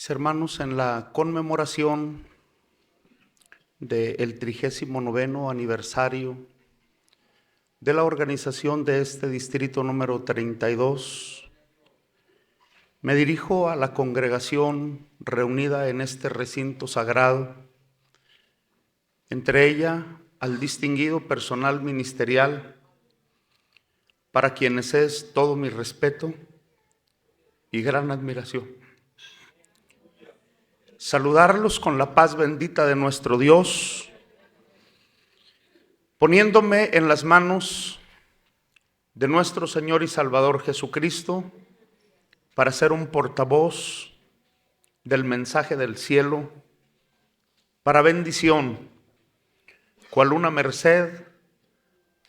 Mis hermanos, en la conmemoración del 39º aniversario de la organización de este distrito número 32, me dirijo a la congregación reunida en este recinto sagrado, entre ella al distinguido personal ministerial, para quienes es todo mi respeto y gran admiración. Saludarlos con la paz bendita de nuestro Dios, poniéndome en las manos de nuestro Señor y Salvador Jesucristo para ser un portavoz del mensaje del cielo, para bendición, cual una merced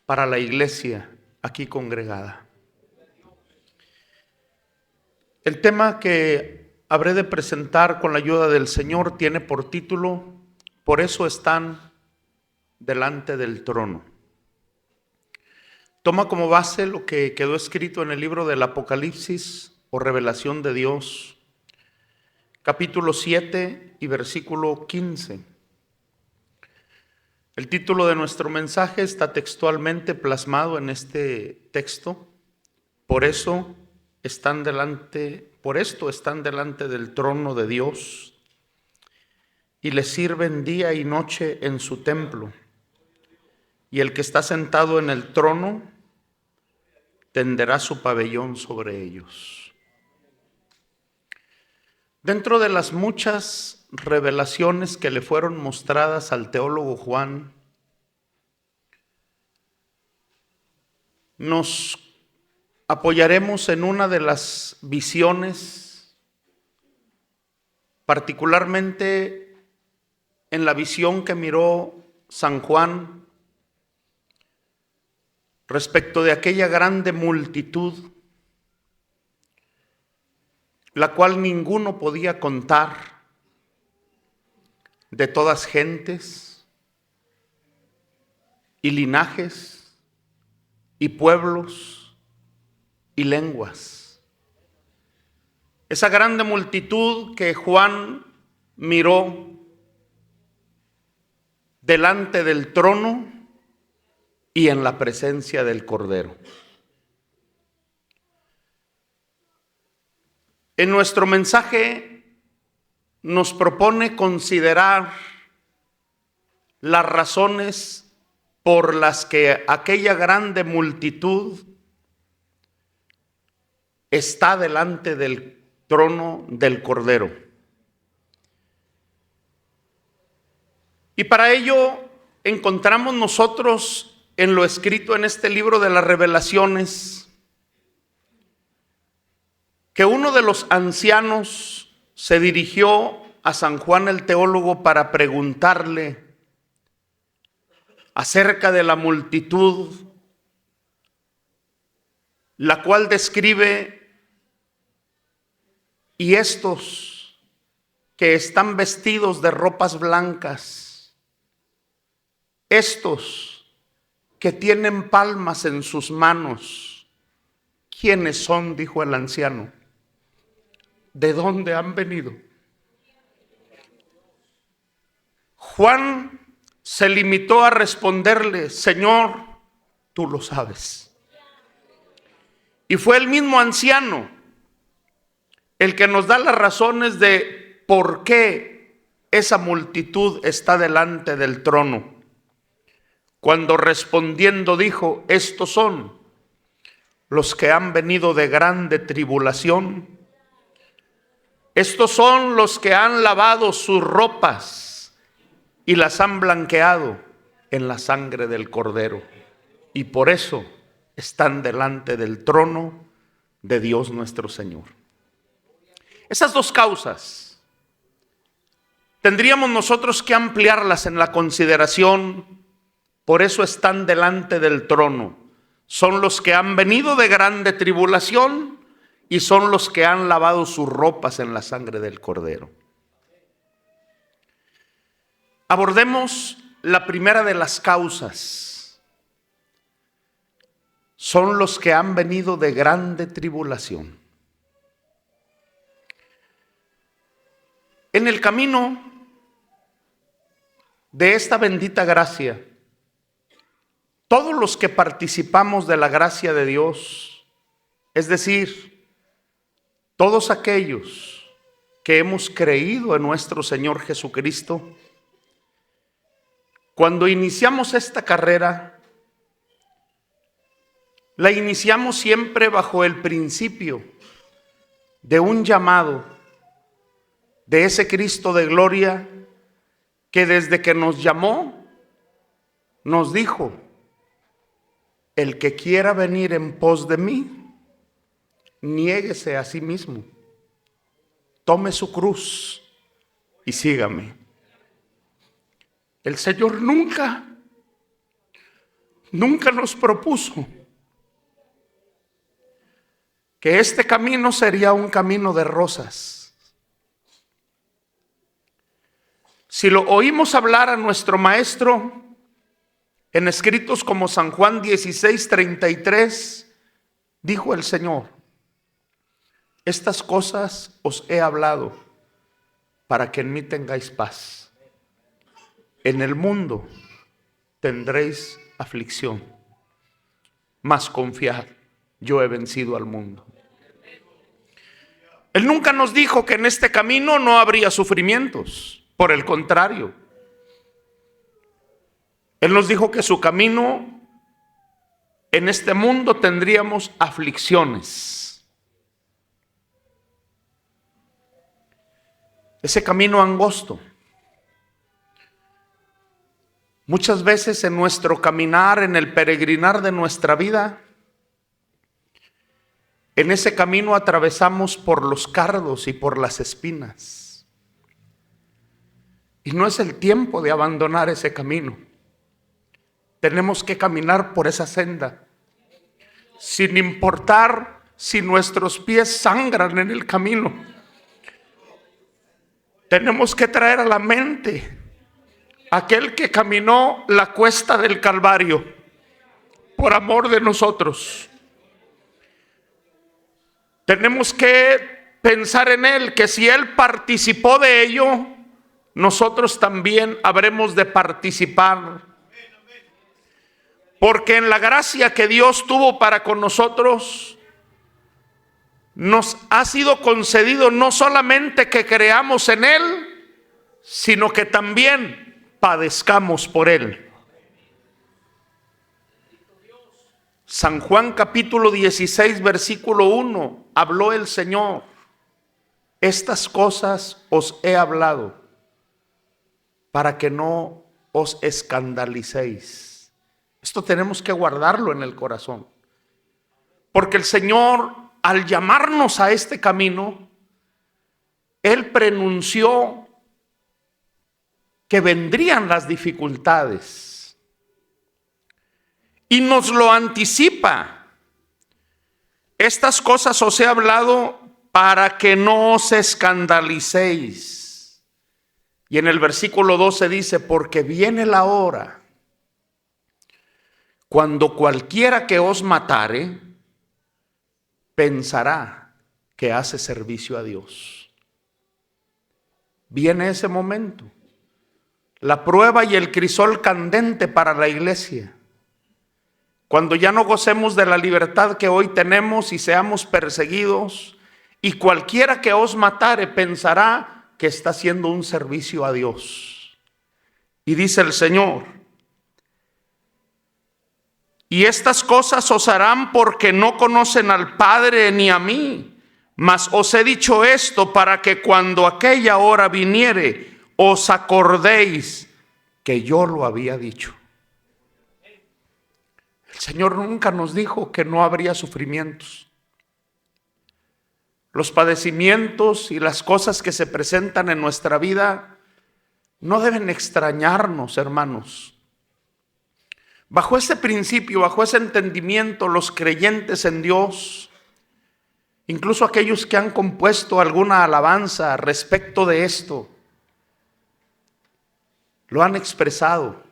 para la iglesia aquí congregada. El tema que habré de presentar con la ayuda del Señor tiene por título: Por eso están delante del trono. Toma como base lo que quedó escrito en el libro del Apocalipsis o Revelación de Dios, capítulo 7 y versículo 15. El título de nuestro mensaje está textualmente plasmado en este texto: Por esto están delante del trono de Dios y le sirven día y noche en su templo. Y el que está sentado en el trono tenderá su pabellón sobre ellos. Dentro de las muchas revelaciones que le fueron mostradas al teólogo Juan, nos apoyaremos en una de las visiones, particularmente en la visión que miró San Juan respecto de aquella grande multitud, la cual ninguno podía contar, de todas gentes y linajes y pueblos y lenguas. Esa grande multitud que Juan miró delante del trono y en la presencia del Cordero. En nuestro mensaje nos propone considerar las razones por las que aquella grande multitud está delante del trono del Cordero. Y para ello encontramos nosotros en lo escrito en este libro de las Revelaciones que uno de los ancianos se dirigió a San Juan el teólogo para preguntarle acerca de la multitud, la cual describe: y estos que están vestidos de ropas blancas, estos que tienen palmas en sus manos, ¿quiénes son?, dijo el anciano. ¿De dónde han venido? Juan se limitó a responderle: Señor, tú lo sabes. Y fue el mismo anciano el que nos da las razones de por qué esa multitud está delante del trono. Cuando respondiendo dijo: estos son los que han venido de grande tribulación. Estos son los que han lavado sus ropas y las han blanqueado en la sangre del Cordero. Y por eso están delante del trono de Dios nuestro Señor. Esas dos causas tendríamos nosotros que ampliarlas en la consideración. Por eso están delante del trono. Son los que han venido de grande tribulación y son los que han lavado sus ropas en la sangre del Cordero. Abordemos la primera de las causas. Son los que han venido de grande tribulación. En el camino de esta bendita gracia, todos los que participamos de la gracia de Dios, es decir, todos aquellos que hemos creído en nuestro Señor Jesucristo, cuando iniciamos esta carrera, la iniciamos siempre bajo el principio de un llamado de ese Cristo de gloria que desde que nos llamó, nos dijo: el que quiera venir en pos de mí, niéguese a sí mismo, tome su cruz y sígame. El Señor nunca nos propuso que este camino sería un camino de rosas. Si lo oímos hablar a nuestro maestro en escritos como San Juan 16:33, dijo el Señor: estas cosas os he hablado para que en mí tengáis paz. En el mundo tendréis aflicción, mas confiad, yo he vencido al mundo. Él nunca nos dijo que en este camino no habría sufrimientos. Por el contrario, Él nos dijo que su camino, en este mundo tendríamos aflicciones. Ese camino angosto. Muchas veces en nuestro caminar, en el peregrinar de nuestra vida, en ese camino atravesamos por los cardos y por las espinas. Y no es el tiempo de abandonar ese camino. Tenemos que caminar por esa senda, sin importar si nuestros pies sangran en el camino. Tenemos que traer a la mente aquel que caminó la cuesta del Calvario por amor de nosotros. Tenemos que pensar en Él, que si Él participó de ello, nosotros también habremos de participar. Porque en la gracia que Dios tuvo para con nosotros, nos ha sido concedido no solamente que creamos en Él, sino que también padezcamos por Él. San Juan capítulo 16, versículo 1, habló el Señor: estas cosas os he hablado para que no os escandalicéis. Esto tenemos que guardarlo en el corazón. Porque el Señor, al llamarnos a este camino, Él pronunció que vendrían las dificultades. Y nos lo anticipa. Estas cosas os he hablado para que no os escandalicéis. Y en el versículo 12 dice: porque viene la hora cuando cualquiera que os matare pensará que hace servicio a Dios. Viene ese momento, la prueba y el crisol candente para la iglesia, cuando ya no gocemos de la libertad que hoy tenemos y seamos perseguidos, y cualquiera que os matare pensará que está haciendo un servicio a Dios. Y dice el Señor: y estas cosas os harán porque no conocen al Padre ni a mí, mas os he dicho esto para que cuando aquella hora viniere, os acordéis que yo lo había dicho. El Señor nunca nos dijo que no habría sufrimientos. Los padecimientos y las cosas que se presentan en nuestra vida no deben extrañarnos, hermanos. Bajo ese principio, bajo ese entendimiento, los creyentes en Dios, incluso aquellos que han compuesto alguna alabanza respecto de esto, lo han expresado.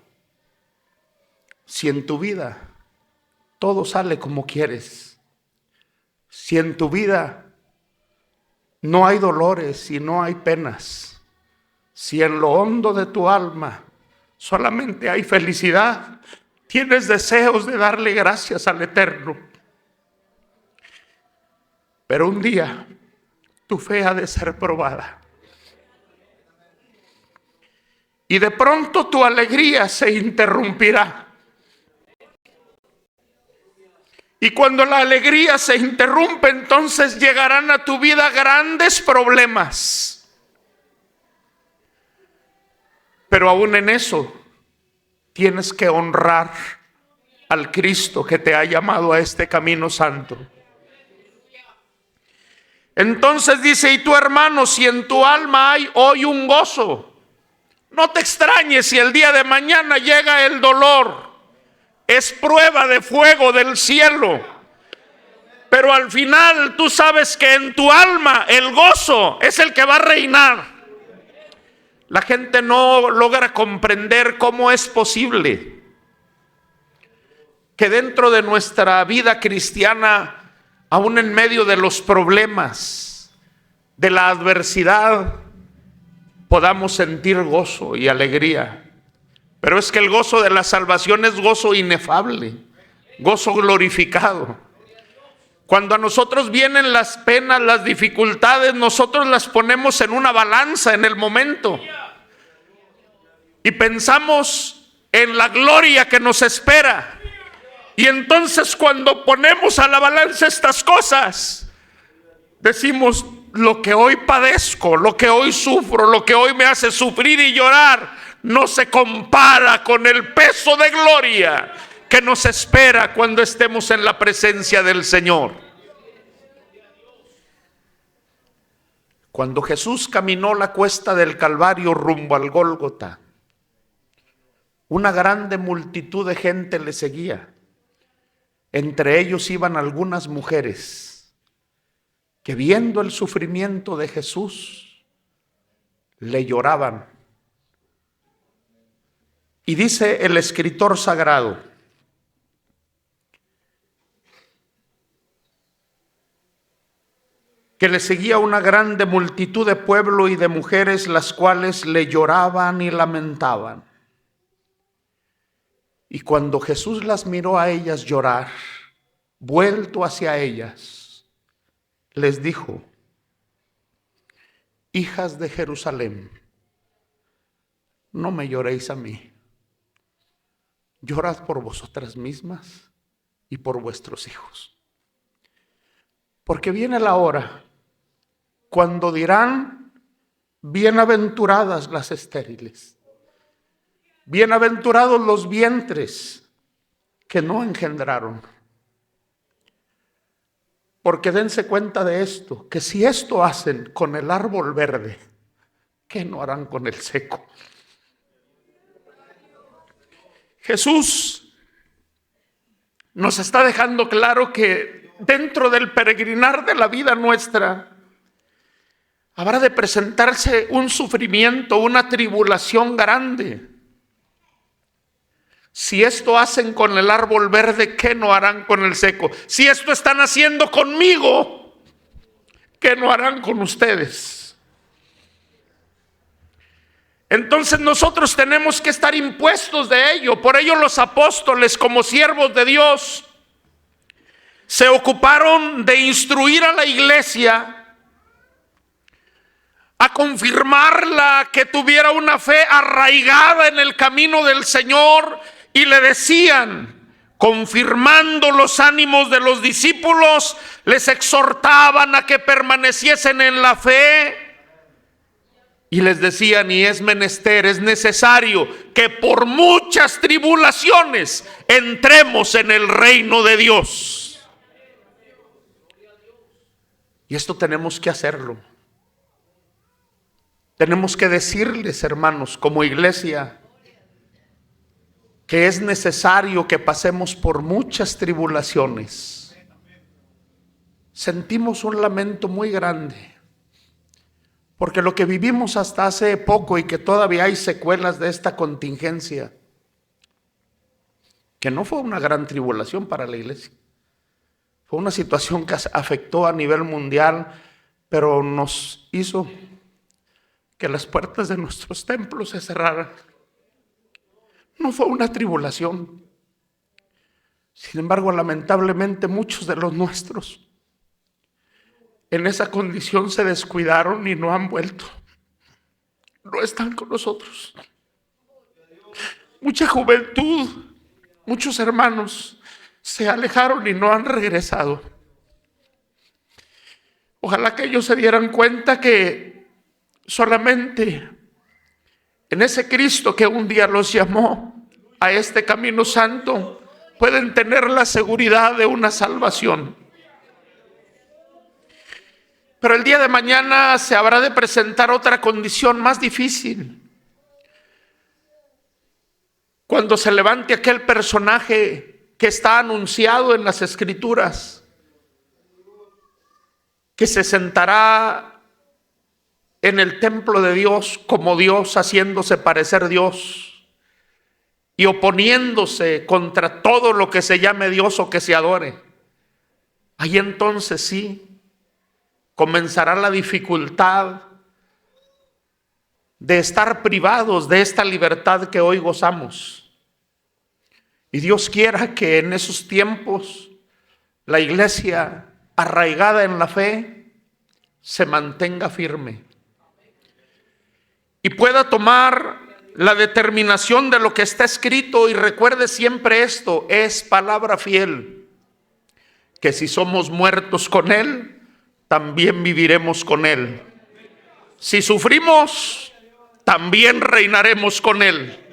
Si en tu vida todo sale como quieres, si en tu vida no hay dolores y no hay penas, Si en lo hondo de tu alma solamente hay felicidad, tienes deseos de darle gracias al Eterno. Pero un día tu fe ha de ser probada. Y de pronto tu alegría se interrumpirá. Y cuando la alegría se interrumpe, entonces llegarán a tu vida grandes problemas. Pero aún en eso, tienes que honrar al Cristo que te ha llamado a este camino santo. Entonces dice, y tu hermano, si en tu alma hay hoy un gozo, no te extrañes si el día de mañana llega el dolor. Es prueba de fuego del cielo. Pero al final tú sabes que en tu alma el gozo es el que va a reinar. La gente no logra comprender cómo es posible que dentro de nuestra vida cristiana, aún en medio de los problemas, de la adversidad, podamos sentir gozo y alegría. Pero es que el gozo de la salvación es gozo inefable, gozo glorificado. Cuando a nosotros vienen las penas, las dificultades, nosotros las ponemos en una balanza en el momento y pensamos en la gloria que nos espera. Y entonces cuando ponemos a la balanza estas cosas, decimos, lo que hoy padezco, lo que hoy sufro, lo que hoy me hace sufrir y llorar, no se compara con el peso de gloria que nos espera cuando estemos en la presencia del Señor. Cuando Jesús caminó la cuesta del Calvario rumbo al Gólgota, una grande multitud de gente le seguía. Entre ellos iban algunas mujeres que, viendo el sufrimiento de Jesús, le lloraban. Y dice el escritor sagrado que le seguía una grande multitud de pueblo y de mujeres, las cuales le lloraban y lamentaban. Y cuando Jesús las miró a ellas llorar, vuelto hacia ellas, les dijo, hijas de Jerusalén, no me lloréis a mí. Llorad por vosotras mismas y por vuestros hijos. Porque viene la hora cuando dirán, bienaventuradas las estériles, bienaventurados los vientres que no engendraron. Porque dense cuenta de esto, que si esto hacen con el árbol verde, ¿qué no harán con el seco? Jesús nos está dejando claro que dentro del peregrinar de la vida nuestra habrá de presentarse un sufrimiento, una tribulación grande. Si esto hacen con el árbol verde, ¿qué no harán con el seco? Si esto están haciendo conmigo, ¿qué no harán con ustedes? Entonces nosotros tenemos que estar impuestos de ello. Por ello los apóstoles, como siervos de Dios, se ocuparon de instruir a la iglesia, a confirmarla, que tuviera una fe arraigada en el camino del Señor, y le decían, confirmando los ánimos de los discípulos, les exhortaban a que permaneciesen en la fe. Y les decían, y es menester, es necesario que por muchas tribulaciones entremos en el reino de Dios. Y esto tenemos que hacerlo. Tenemos que decirles, hermanos, como iglesia, que es necesario que pasemos por muchas tribulaciones. Sentimos un lamento muy grande, porque lo que vivimos hasta hace poco y que todavía hay secuelas de esta contingencia, que no fue una gran tribulación para la iglesia, fue una situación que afectó a nivel mundial, pero nos hizo que las puertas de nuestros templos se cerraran. No fue una tribulación. Sin embargo, lamentablemente muchos de los nuestros en esa condición se descuidaron y no han vuelto. No están con nosotros. Mucha juventud, muchos hermanos se alejaron y no han regresado. Ojalá que ellos se dieran cuenta que solamente en ese Cristo que un día los llamó a este camino santo pueden tener la seguridad de una salvación. Pero el día de mañana se habrá de presentar otra condición más difícil. Cuando se levante aquel personaje que está anunciado en las Escrituras, que se sentará en el templo de Dios como Dios, haciéndose parecer Dios y oponiéndose contra todo lo que se llame Dios o que se adore. Ahí entonces sí comenzará la dificultad de estar privados de esta libertad que hoy gozamos. Y Dios quiera que en esos tiempos la iglesia arraigada en la fe se mantenga firme y pueda tomar la determinación de lo que está escrito. Y recuerde siempre esto: es palabra fiel, que si somos muertos con Él, también viviremos con Él. Si sufrimos, también reinaremos con Él.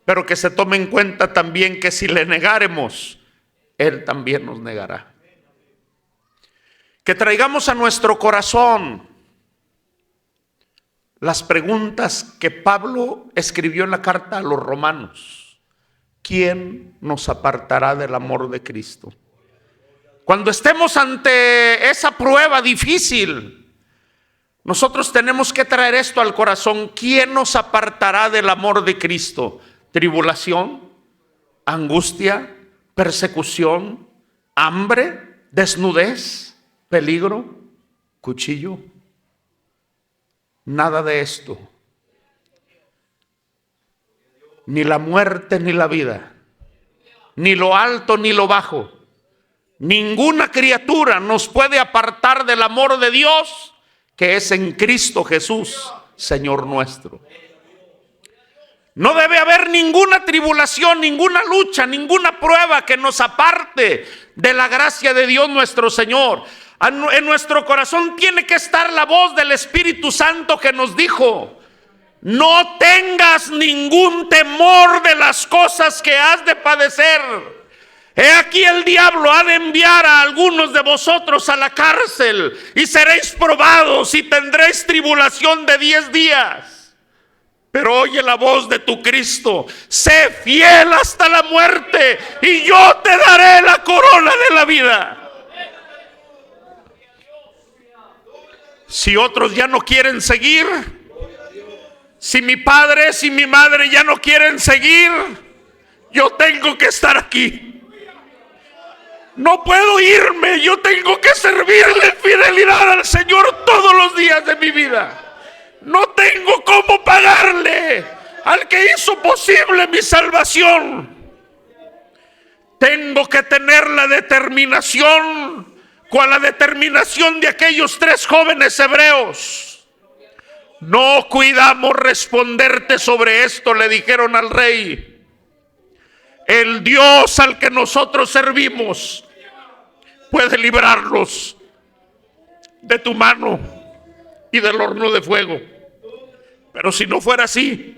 Pero que se tome en cuenta también que si le negáremos, Él también nos negará. Que traigamos a nuestro corazón las preguntas que Pablo escribió en la carta a los romanos. ¿Quién nos apartará del amor de Cristo? Cuando estemos ante esa prueba difícil, nosotros tenemos que traer esto al corazón. ¿Quién nos apartará del amor de Cristo? ¿Tribulación? ¿Angustia? ¿Persecución? ¿Hambre? ¿Desnudez? ¿Peligro? ¿Cuchillo? Nada de esto. Ni la muerte ni la vida, ni lo alto ni lo bajo, ninguna criatura nos puede apartar del amor de Dios que es en Cristo Jesús, Señor nuestro. No debe haber ninguna tribulación, ninguna lucha, ninguna prueba que nos aparte de la gracia de Dios nuestro Señor. En nuestro corazón tiene que estar la voz del Espíritu Santo que nos dijo: no tengas ningún temor de las cosas que has de padecer. He aquí el diablo ha de enviar a algunos de vosotros a la cárcel y seréis probados y tendréis tribulación de 10 días. Pero oye la voz de tu Cristo: sé fiel hasta la muerte y yo te daré la corona de la vida. Si otros ya no quieren seguir, si mi padre, si mi madre ya no quieren seguir, yo tengo que estar aquí. No puedo irme, yo tengo que servirle en fidelidad al Señor todos los días de mi vida. No tengo cómo pagarle al que hizo posible mi salvación. Tengo que tener la determinación, con la determinación de aquellos 3 jóvenes hebreos. No cuidamos responderte sobre esto, le dijeron al rey. El Dios al que nosotros servimos puede librarlos de tu mano y del horno de fuego. Pero si no fuera así,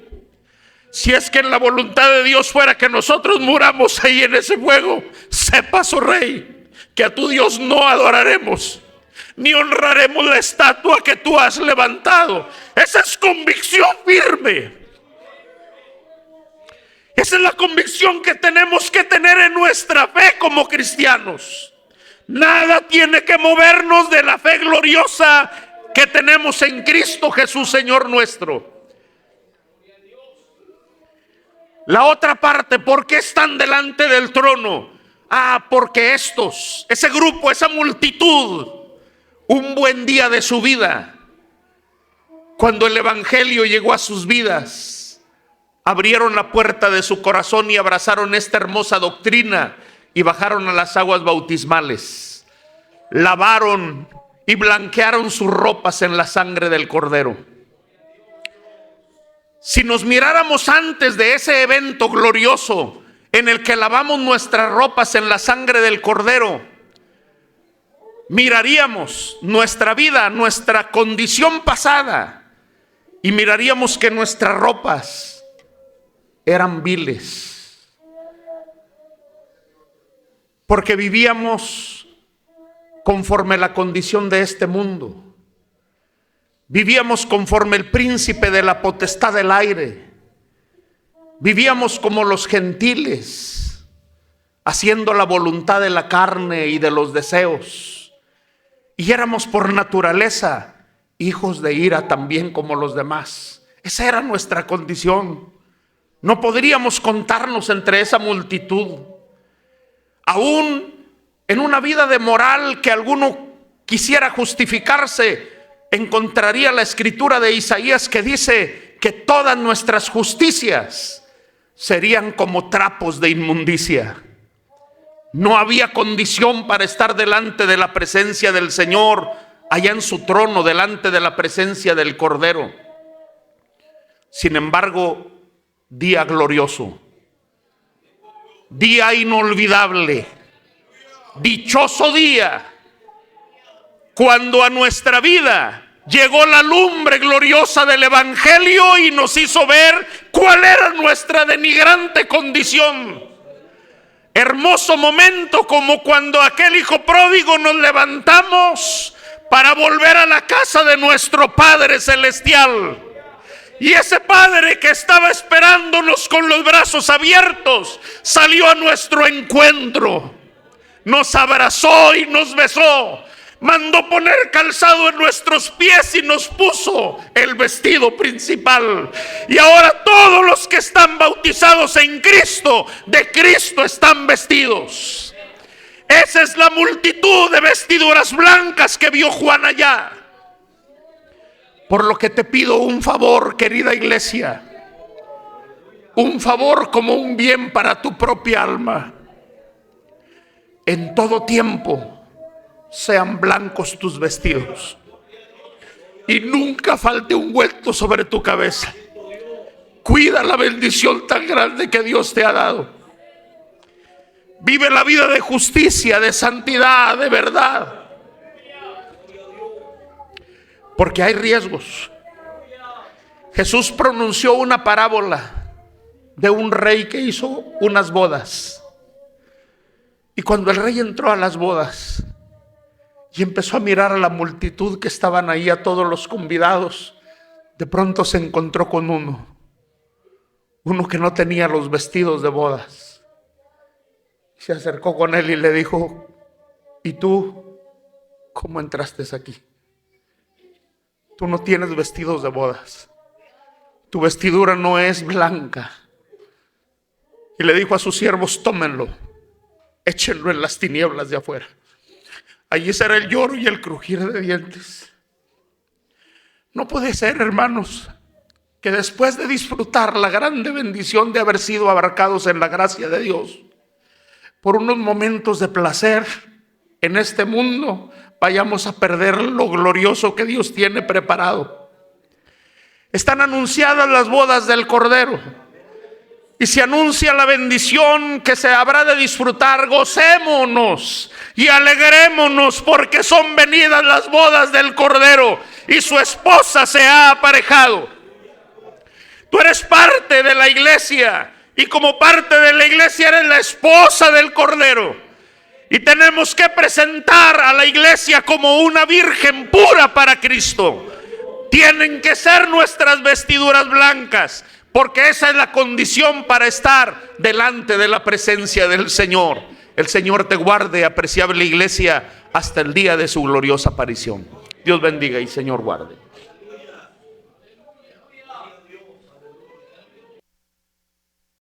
si es que en la voluntad de Dios fuera que nosotros muramos ahí en ese fuego, sepas, oh rey, que a tu Dios no adoraremos, ni honraremos la estatua que tú has levantado. Esa es convicción firme. Esa es la convicción que tenemos que tener en nuestra fe como cristianos. Nada tiene que movernos de la fe gloriosa que tenemos en Cristo Jesús, Señor nuestro. La otra parte: ¿por qué están delante del trono? Porque ese grupo, esa multitud, un buen día de su vida Cuando el evangelio llegó a sus vidas, abrieron la puerta de su corazón y abrazaron esta hermosa doctrina y bajaron a las aguas bautismales. Lavaron y blanquearon sus ropas en la sangre del Cordero. Si nos miráramos antes de ese evento glorioso en el que lavamos nuestras ropas en la sangre del Cordero, miraríamos nuestra vida, nuestra condición pasada, y miraríamos que nuestras ropas eran viles, porque vivíamos conforme la condición de este mundo. Vivíamos conforme el príncipe de la potestad del aire. Vivíamos como los gentiles, haciendo la voluntad de la carne y de los deseos. Y éramos por naturaleza hijos de ira también como los demás. Esa era nuestra condición. No podríamos contarnos entre esa multitud. Aún en una vida de moral que alguno quisiera justificarse, encontraría la escritura de Isaías que dice que todas nuestras justicias serían como trapos de inmundicia. No había condición para estar delante de la presencia del Señor, allá en su trono, delante de la presencia del Cordero. Sin embargo, día glorioso, día inolvidable, dichoso día, cuando a nuestra vida llegó la lumbre gloriosa del evangelio y nos hizo ver cuál era nuestra denigrante condición. Hermoso momento, como cuando aquel hijo pródigo nos levantamos para volver a la casa de nuestro Padre Celestial. Y ese Padre que estaba esperándonos con los brazos abiertos salió a nuestro encuentro, nos abrazó y nos besó. Mandó poner calzado en nuestros pies y nos puso el vestido principal. Y ahora todos los que están bautizados en Cristo, de Cristo están vestidos. Esa es la multitud de vestiduras blancas que vio Juan allá. Por lo que te pido un favor, querida iglesia. Un favor como un bien para tu propia alma. En todo tiempo sean blancos tus vestidos y nunca falte un ungüento sobre tu cabeza. Cuida la bendición tan grande que Dios te ha dado. Vive la vida de justicia, de santidad, de verdad, porque hay riesgos. Jesús pronunció una parábola de un rey que hizo unas bodas, y cuando el rey entró a las bodas y empezó a mirar a la multitud que estaban ahí, a todos los convidados, de pronto se encontró con uno que no tenía los vestidos de bodas. Se acercó con él y le dijo: ¿y tú cómo entraste aquí? Tú no tienes vestidos de bodas, tu vestidura no es blanca. Y le dijo a sus siervos: tómenlo, échenlo en las tinieblas de afuera. Allí será el lloro y el crujir de dientes. No puede ser, hermanos, que después de disfrutar la grande bendición de haber sido abarcados en la gracia de Dios, por unos momentos de placer en este mundo, vayamos a perder lo glorioso que Dios tiene preparado. Están anunciadas las bodas del Cordero. Y se anuncia la bendición que se habrá de disfrutar. Gocémonos y alegrémonos, porque son venidas las bodas del Cordero y su esposa se ha aparejado. Tú eres parte de la iglesia y como parte de la iglesia eres la esposa del Cordero. Y tenemos que presentar a la iglesia como una virgen pura para Cristo. Tienen que ser nuestras vestiduras blancas, porque esa es la condición para estar delante de la presencia del Señor. El Señor te guarde, apreciable iglesia, hasta el día de su gloriosa aparición. Dios bendiga y Señor guarde.